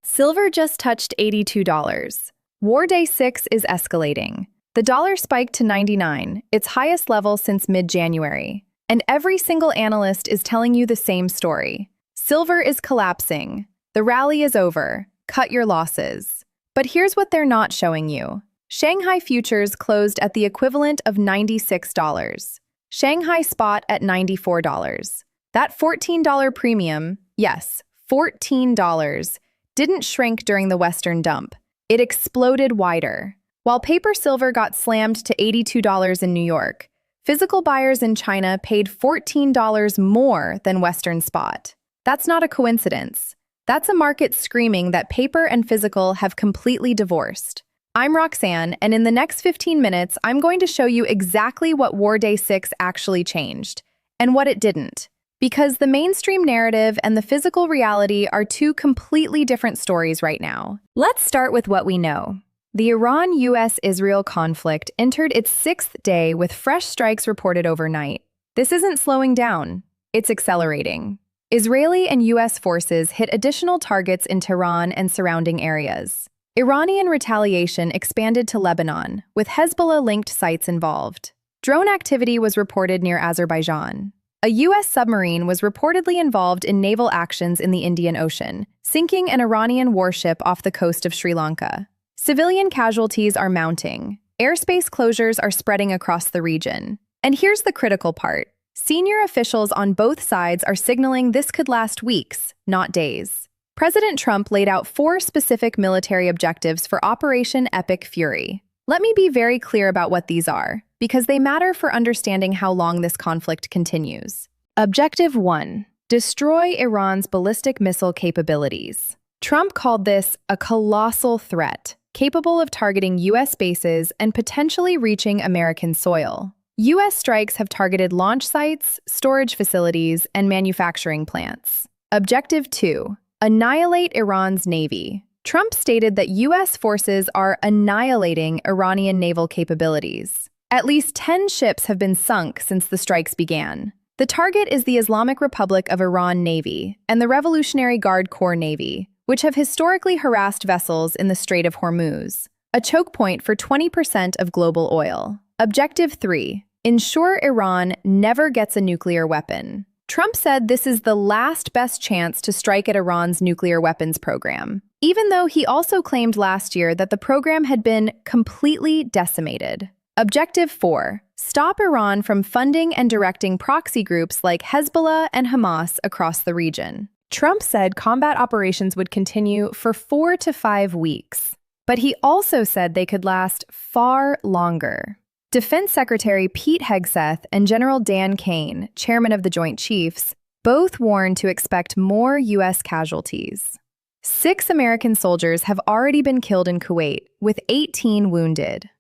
Silver just touched $82. War Day 6 is escalating. The dollar spiked to 99, its highest level since mid-January. And every single analyst is telling you the same story. Silver is collapsing. The rally is over. Cut your losses. But here's what they're not showing you. Shanghai futures closed at the equivalent of $96. Shanghai spot at $94. That $14 premium, yes, $14, didn't shrink during the Western dump. It exploded wider. While paper silver got slammed to $82 in New York, physical buyers in China paid $14 more than Western spot. That's not a coincidence. That's a market screaming that paper and physical have completely divorced. I'm Roxanne, and in the next 15 minutes, I'm going to show you exactly what War Day 6 actually changed, and what it didn't. Because the mainstream narrative and the physical reality are two completely different stories right now. Let's start with what we know. The Iran-US-Israel conflict entered its 6th day with fresh strikes reported overnight. This isn't slowing down, it's accelerating. Israeli and US forces hit additional targets in Tehran and surrounding areas. Iranian retaliation expanded to Lebanon, with Hezbollah-linked sites involved. Drone activity was reported near Azerbaijan. A U.S. submarine was reportedly involved in naval actions in the Indian Ocean, sinking an Iranian warship off the coast of Sri Lanka. Civilian casualties are mounting. Airspace closures are spreading across the region. And here's the critical part. Senior officials on both sides are signaling this could last weeks, not days. President Trump laid out 4 specific military objectives for Operation Epic Fury. Let me be very clear about what these are, because they matter for understanding how long this conflict continues. Objective 1. Destroy Iran's ballistic missile capabilities. Trump called this a colossal threat, capable of targeting U.S. bases and potentially reaching American soil. U.S. strikes have targeted launch sites, storage facilities, and manufacturing plants. Objective 2. Annihilate Iran's navy. Trump stated that U.S. forces are annihilating Iranian naval capabilities. At least 10 ships have been sunk since the strikes began. The target is the Islamic Republic of Iran Navy and the Revolutionary Guard Corps Navy, which have historically harassed vessels in the Strait of Hormuz, a choke point for 20% of global oil. Objective 3. Ensure Iran never gets a nuclear weapon. Trump said this is the last best chance to strike at Iran's nuclear weapons program, even though he also claimed last year that the program had been completely decimated. Objective 4. Stop Iran from funding and directing proxy groups like Hezbollah and Hamas across the region. Trump said combat operations would continue for 4 to 5 weeks, but he also said they could last far longer. Defense Secretary Pete Hegseth and General Dan Kane, chairman of the Joint Chiefs, both warned to expect more U.S. casualties. 6 American soldiers have already been killed in Kuwait, with 18 wounded.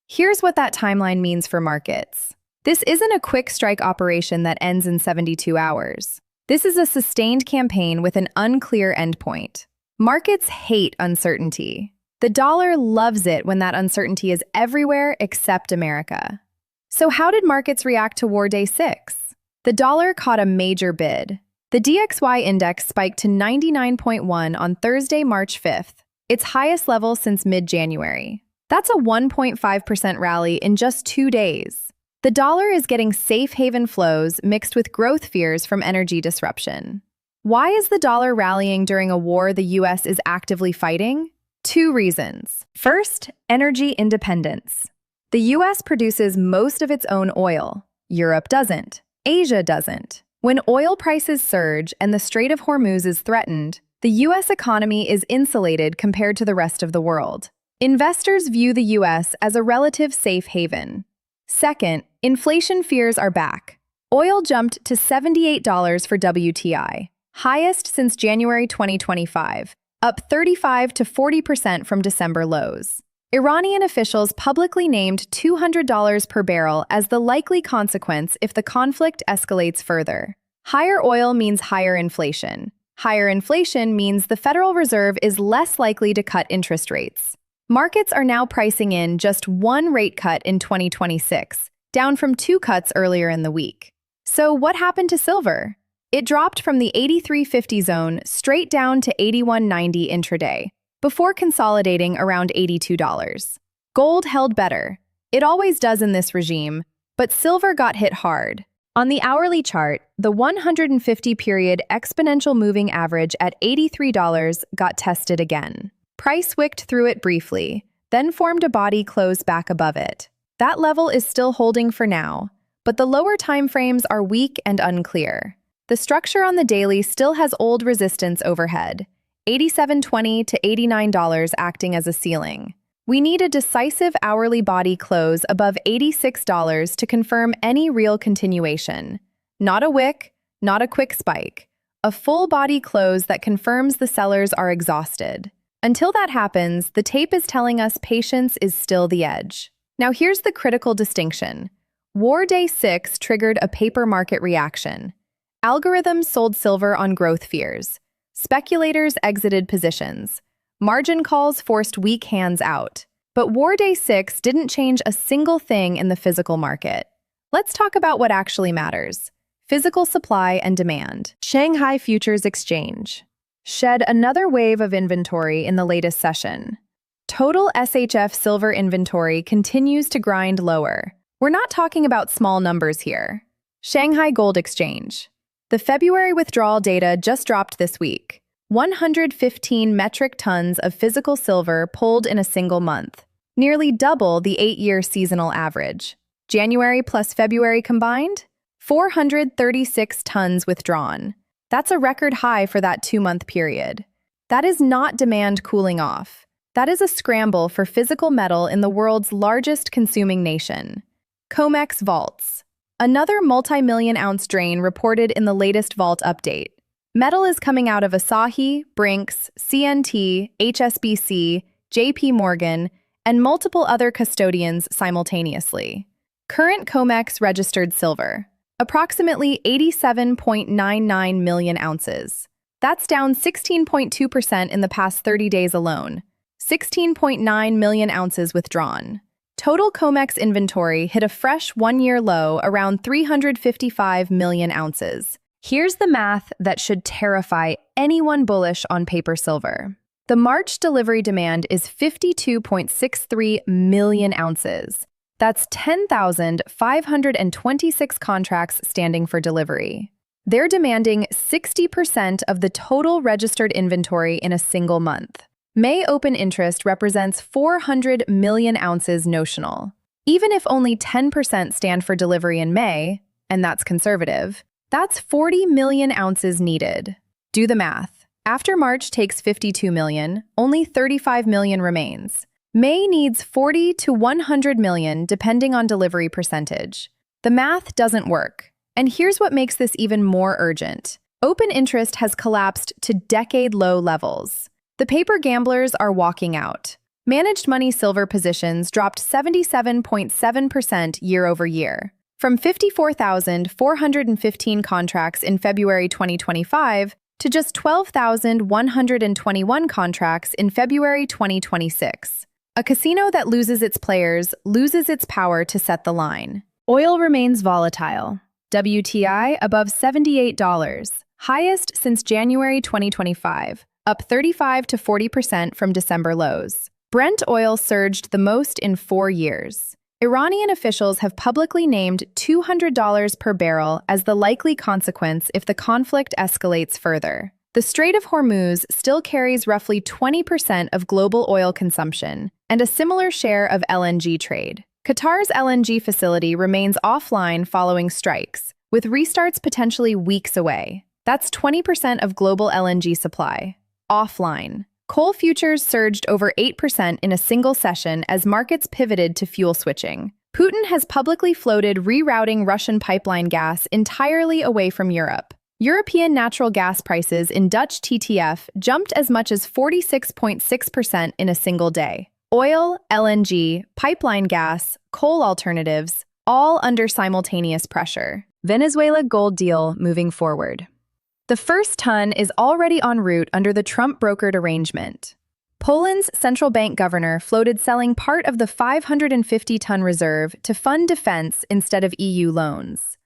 Here's what that timeline means for markets. This isn't a quick strike operation that ends in 72 hours. This is a sustained campaign with an unclear endpoint. Markets hate uncertainty. The dollar loves it when that uncertainty is everywhere except America. So how did markets react to War Day 6? The dollar caught a major bid. The DXY index spiked to 99.1 on Thursday, March 5th, its highest level since mid-January. That's a 1.5% rally in just 2 days. The dollar is getting safe haven flows mixed with growth fears from energy disruption. Why is the dollar rallying during a war the U.S. is actively fighting? 2 reasons. First, energy independence. The U.S. produces most of its own oil. Europe doesn't. Asia doesn't. When oil prices surge and the Strait of Hormuz is threatened, the U.S. economy is insulated compared to the rest of the world. Investors view the U.S. as a relative safe haven. Second, inflation fears are back. Oil jumped to $78 for WTI, highest since January 2025. Up 35 to 40% from December lows. Iranian officials publicly named $200 per barrel as the likely consequence if the conflict escalates further. Higher oil means higher inflation. Higher inflation means the Federal Reserve is less likely to cut interest rates. Markets are now pricing in just 1 rate cut in 2026, down from 2 cuts earlier in the week. So what happened to silver? It dropped from the 83.50 zone straight down to 81.90 intraday, before consolidating around $82. Gold held better. It always does in this regime, but silver got hit hard. On the hourly chart, the 150-period exponential moving average at $83 got tested again. Price wicked through it briefly, then formed a body close back above it. That level is still holding for now, but the lower timeframes are weak and unclear. The structure on the daily still has old resistance overhead, $87.20 to $89 acting as a ceiling. We need a decisive hourly body close above $86 to confirm any real continuation. Not a wick, not a quick spike. A full body close that confirms the sellers are exhausted. Until that happens, the tape is telling us patience is still the edge. Now here's the critical distinction. War Day 6 triggered a paper market reaction. Algorithms sold silver on growth fears. Speculators exited positions. Margin calls forced weak hands out. But War Day 6 didn't change a single thing in the physical market. Let's talk about what actually matters. Physical supply and demand. Shanghai Futures Exchange shed another wave of inventory in the latest session. Total SHF silver inventory continues to grind lower. We're not talking about small numbers here. Shanghai Gold Exchange. The February withdrawal data just dropped this week. 115 metric tons of physical silver pulled in a single month, nearly double the 8-year seasonal average. January plus February combined? 436 tons withdrawn. That's a record high for that 2-month period. That is not demand cooling off. That is a scramble for physical metal in the world's largest consuming nation. COMEX vaults. Another multi-million-ounce drain reported in the latest vault update. Metal is coming out of Asahi, Brinks, CNT, HSBC, JP Morgan, and multiple other custodians simultaneously. Current COMEX registered silver, approximately 87.99 million ounces. That's down 16.2% in the past 30 days alone. 16.9 million ounces withdrawn. Total COMEX inventory hit a fresh 1-year low around 355 million ounces. Here's the math that should terrify anyone bullish on paper silver. The March delivery demand is 52.63 million ounces. That's 10,526 contracts standing for delivery. They're demanding 60% of the total registered inventory in a single month. May open interest represents 400 million ounces notional. Even if only 10% stand for delivery in May, and that's conservative, that's 40 million ounces needed. Do the math. After March takes 52 million, only 35 million remains. May needs 40 to 100 million depending on delivery percentage. The math doesn't work. And here's what makes this even more urgent. Open interest has collapsed to decade-low levels. The paper gamblers are walking out. Managed money silver positions dropped 77.7% year-over-year. From 54,415 contracts in February 2025 to just 12,121 contracts in February 2026. A casino that loses its players loses its power to set the line. Oil remains volatile. WTI above $78, highest since January 2025, up 35 to 40% from December lows. Brent oil surged the most in 4 years. Iranian officials have publicly named $200 per barrel as the likely consequence if the conflict escalates further. The Strait of Hormuz still carries roughly 20% of global oil consumption and a similar share of LNG trade. Qatar's LNG facility remains offline following strikes, with restarts potentially weeks away. That's 20% of global LNG supply. Offline. Coal futures surged over 8% in a single session as markets pivoted to fuel switching. Putin has publicly floated rerouting Russian pipeline gas entirely away from Europe. European natural gas prices in Dutch TTF jumped as much as 46.6% in a single day. Oil, LNG, pipeline gas, coal alternatives, all under simultaneous pressure. Venezuela gold deal moving forward. The first ton is already en route under the Trump-brokered arrangement. Poland's central bank governor floated selling part of the 550-ton reserve to fund defense instead of EU loans.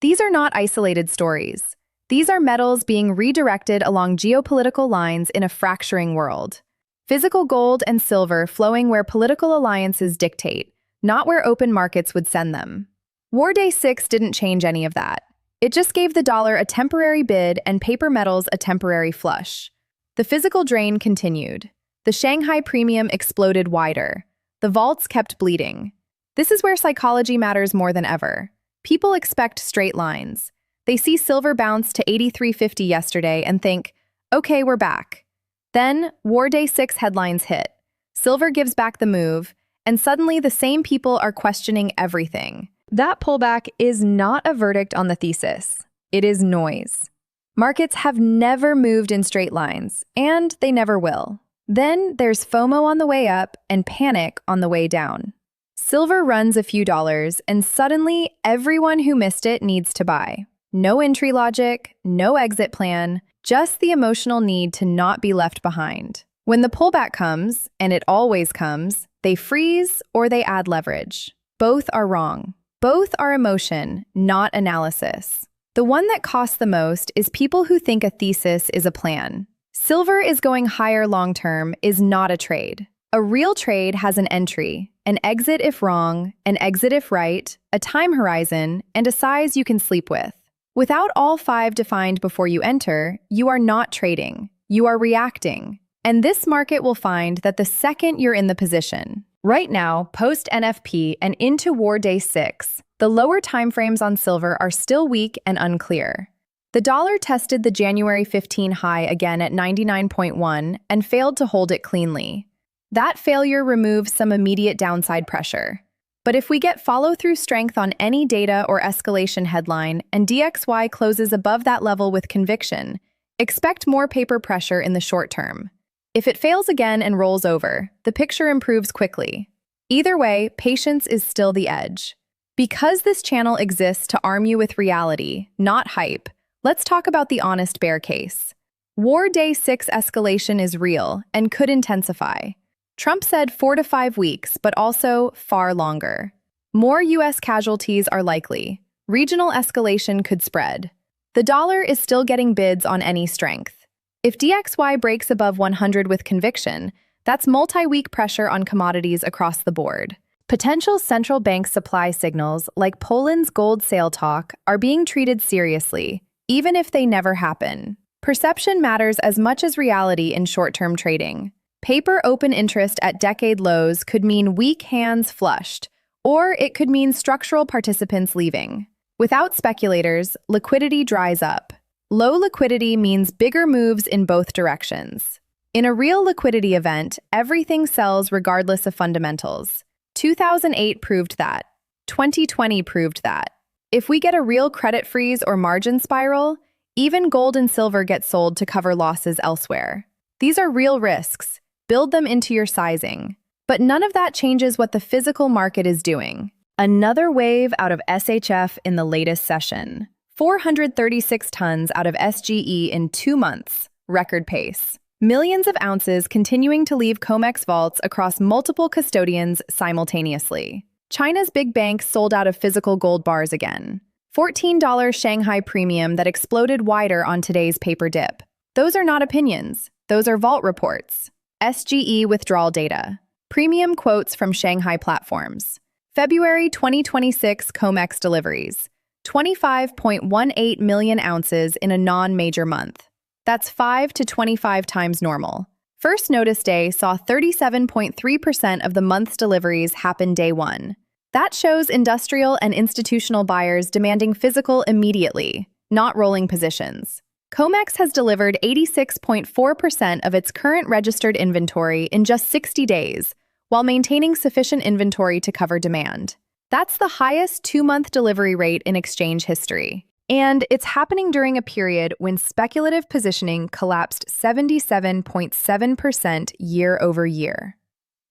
These are not isolated stories. These are metals being redirected along geopolitical lines in a fracturing world. Physical gold and silver flowing where political alliances dictate, not where open markets would send them. War Day 6 didn't change any of that. It just gave the dollar a temporary bid and paper metals a temporary flush. The physical drain continued. The Shanghai premium exploded wider. The vaults kept bleeding. This is where psychology matters more than ever. People expect straight lines. They see silver bounce to 83.50 yesterday and think, okay, we're back. Then, War Day 6 headlines hit. Silver gives back the move, and suddenly the same people are questioning everything. That pullback is not a verdict on the thesis. It is noise. Markets have never moved in straight lines, and they never will. Then there's FOMO on the way up and panic on the way down. Silver runs a few dollars, and suddenly everyone who missed it needs to buy. No entry logic, no exit plan, just the emotional need to not be left behind. When the pullback comes, and it always comes, they freeze or they add leverage. Both are wrong. Both are emotion, not analysis. The one that costs the most is people who think a thesis is a plan. Silver is going higher long-term is not a trade. A real trade has an entry, an exit if wrong, an exit if right, a time horizon, and a size you can sleep with. Without all 5 defined before you enter, you are not trading. You are reacting. And this market will find that the second you're in the position. Right now, post-NFP and into War Day 6, the lower timeframes on silver are still weak and unclear. The dollar tested the January 15 high again at 99.1 and failed to hold it cleanly. That failure removes some immediate downside pressure. But if we get follow-through strength on any data or escalation headline and DXY closes above that level with conviction, expect more paper pressure in the short term. If it fails again and rolls over, the picture improves quickly. Either way, patience is still the edge. Because this channel exists to arm you with reality, not hype, let's talk about the honest bear case. War Day 6 escalation is real and could intensify. Trump said 4 to 5 weeks, but also far longer. More U.S. casualties are likely. Regional escalation could spread. The dollar is still getting bids on any strength. If DXY breaks above 100 with conviction, that's multi-week pressure on commodities across the board. Potential central bank supply signals, like Poland's gold sale talk, are being treated seriously, even if they never happen. Perception matters as much as reality in short-term trading. Paper open interest at decade lows could mean weak hands flushed, or it could mean structural participants leaving. Without speculators, liquidity dries up. Low liquidity means bigger moves in both directions. In a real liquidity event, everything sells regardless of fundamentals. 2008 proved that. 2020 proved that. If we get a real credit freeze or margin spiral, even gold and silver get sold to cover losses elsewhere. These are real risks. Build them into your sizing. But none of that changes what the physical market is doing. Another wave out of SHF in the latest session. 436 tons out of SGE in 2 months. Record pace. Millions of ounces continuing to leave COMEX vaults across multiple custodians simultaneously. China's big banks sold out of physical gold bars again. $14 Shanghai premium that exploded wider on today's paper dip. Those are not opinions. Those are vault reports. SGE withdrawal data. Premium quotes from Shanghai platforms. February 2026 COMEX deliveries. 25.18 million ounces in a non-major month. That's 5 to 25 times normal. First notice day saw 37.3% of the month's deliveries happen day 1. That shows industrial and institutional buyers demanding physical immediately, not rolling positions. COMEX has delivered 86.4% of its current registered inventory in just 60 days, while maintaining sufficient inventory to cover demand. That's the highest 2-month delivery rate in exchange history. And it's happening during a period when speculative positioning collapsed 77.7% year over year.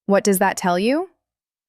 What does that tell you?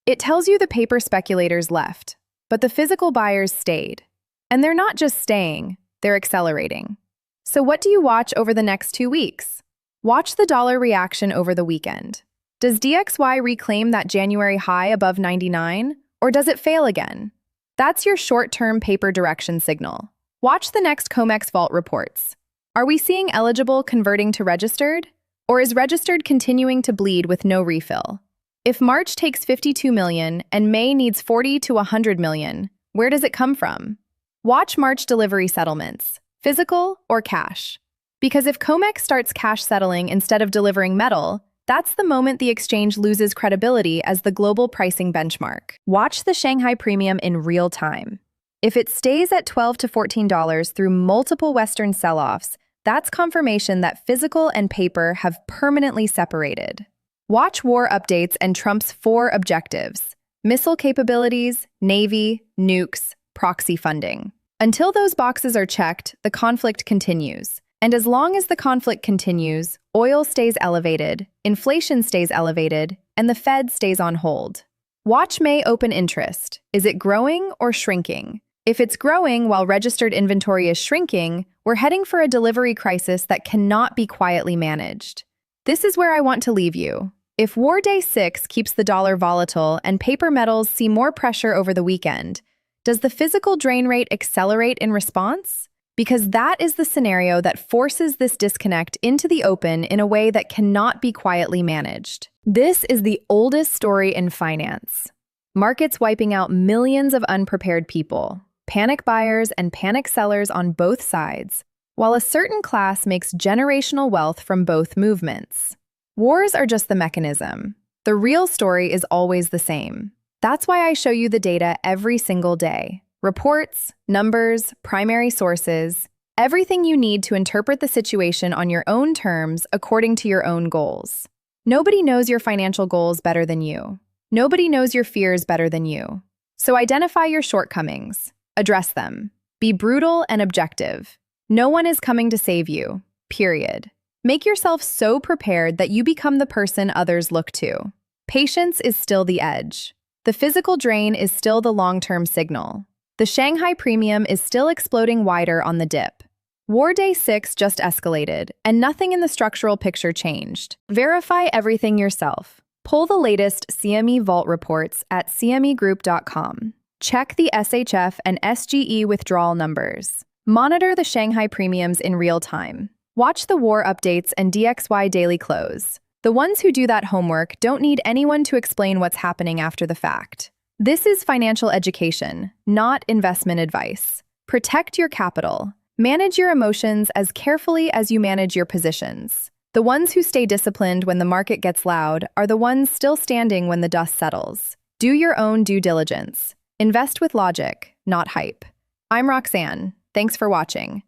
It tells you the paper speculators left, but the physical buyers stayed. And they're not just staying, they're accelerating. So what do you watch over the next 2 weeks? Watch the dollar reaction over the weekend. Does DXY reclaim that January high above 99, or does it fail again? That's your short-term paper direction signal. Watch the next COMEX Vault reports. Are we seeing eligible converting to registered? Or is registered continuing to bleed with no refill? If March takes 52 million and May needs 40 to 100 million, where does it come from? Watch March delivery settlements, physical or cash. Because if COMEX starts cash settling instead of delivering metal, that's the moment the exchange loses credibility as the global pricing benchmark. Watch the Shanghai Premium in real time. If it stays at $12 to $14 through multiple Western sell-offs, that's confirmation that physical and paper have permanently separated. Watch war updates and Trump's 4 objectives: missile capabilities, Navy, nukes, proxy funding. Until those boxes are checked, the conflict continues. And as long as the conflict continues, oil stays elevated, inflation stays elevated, and the Fed stays on hold. Watch May open interest. Is it growing or shrinking? If it's growing while registered inventory is shrinking, we're heading for a delivery crisis that cannot be quietly managed. This is where I want to leave you. If War Day 6 keeps the dollar volatile and paper metals see more pressure over the weekend, does the physical drain rate accelerate in response? Because that is the scenario that forces this disconnect into the open in a way that cannot be quietly managed. This is the oldest story in finance. Markets wiping out millions of unprepared people, panic buyers and panic sellers on both sides, while a certain class makes generational wealth from both movements. Wars are just the mechanism. The real story is always the same. That's why I show you the data every single day. Reports, numbers, primary sources, everything you need to interpret the situation on your own terms according to your own goals. Nobody knows your financial goals better than you. Nobody knows your fears better than you. So identify your shortcomings. Address them. Be brutal and objective. No one is coming to save you. Period. Make yourself so prepared that you become the person others look to. Patience is still the edge. The physical drain is still the long-term signal. The Shanghai Premium is still exploding wider on the dip. War Day 6 just escalated, and nothing in the structural picture changed. Verify everything yourself. Pull the latest CME Vault reports at cmegroup.com. Check the SHF and SGE withdrawal numbers. Monitor the Shanghai Premiums in real time. Watch the war updates and DXY daily close. The ones who do that homework don't need anyone to explain what's happening after the fact. This is financial education, not investment advice. Protect your capital. Manage your emotions as carefully as you manage your positions. The ones who stay disciplined when the market gets loud are the ones still standing when the dust settles. Do your own due diligence. Invest with logic, not hype. I'm Roxanne. Thanks for watching.